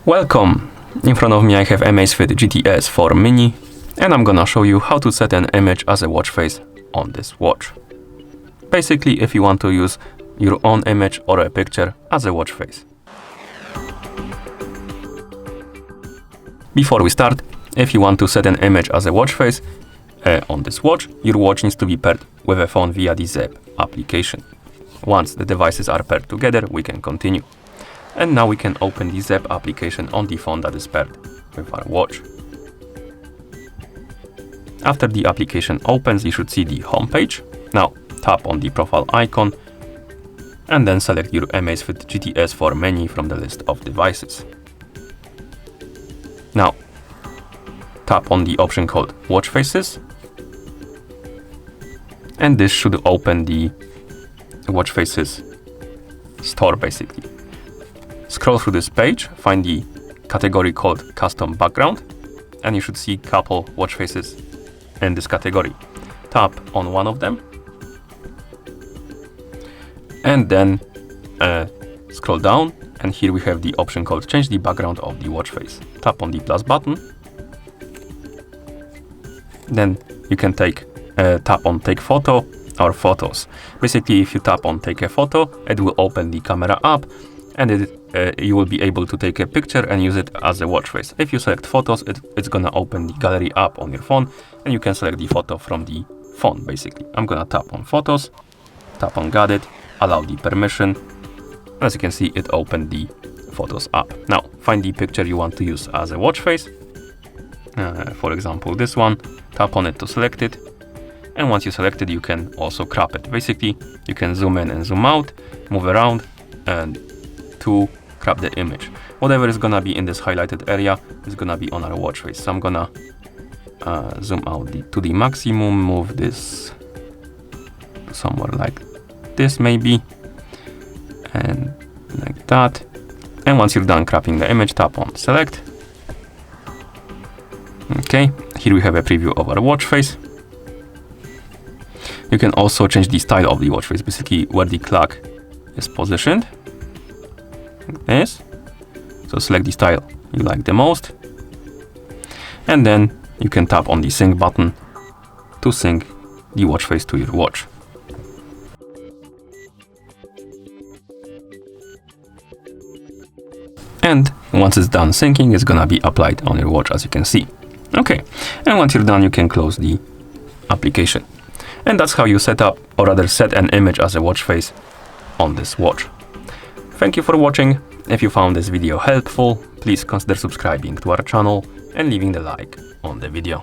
Welcome! In front of me I have Amazfit GTS 4 Mini, and I'm gonna show you how to set an image as a watch face on this watch. Basically, if you want to use your own image or a picture as a watch face. Before we start, if you want to set an image as a watch face on this watch, your watch needs to be paired with a phone via the Zep application. Once the devices are paired together, we can continue. And now we can open the Zep application on the phone that is paired with our watch. After the application opens, you should see the home page. Now tap on the profile icon and then select your Amazfit GTS 4 Mini from the list of devices. Now tap on the option called Watch Faces, and this should open the Watch Faces store basically. Scroll through this page, find the category called Custom Background, and you should see a couple watch faces in this category. Tap on one of them, and then scroll down, and here we have the option called Change the background of the watch face. Tap on the plus button, then you can tap on Take Photo or Photos. Basically, if you tap on Take a Photo, it will open the camera app, and you will be able to take a picture and use it as a watch face. If you select Photos, it's gonna open the gallery app on your phone, and you can select the photo from the phone basically. I'm gonna tap on Photos, tap on Got It, allow the permission. As you can see, it opened the Photos app. Now find the picture you want to use as a watch face. For example, this one. Tap on it to select it, and once you select it, you can also crop it. Basically, you can zoom in and zoom out, move around, and to crop the image. Whatever is gonna be in this highlighted area is gonna be on our watch face. So I'm gonna zoom out to the maximum, move this somewhere like this maybe, and like that. And once you're done cropping the image, tap on Select. Okay, here we have a preview of our watch face. You can also change the style of the watch face, basically where the clock is positioned, like this. So select the style you like the most, and then you can tap on the sync button to sync the watch face to your watch. And once it's done syncing, it's gonna be applied on your watch, as you can see. Okay, and once you're done, you can close the application. And that's how you set up, or rather set an image as a watch face on this watch. Thank you for watching. If you found this video helpful, please consider subscribing to our channel and leaving the like on the video.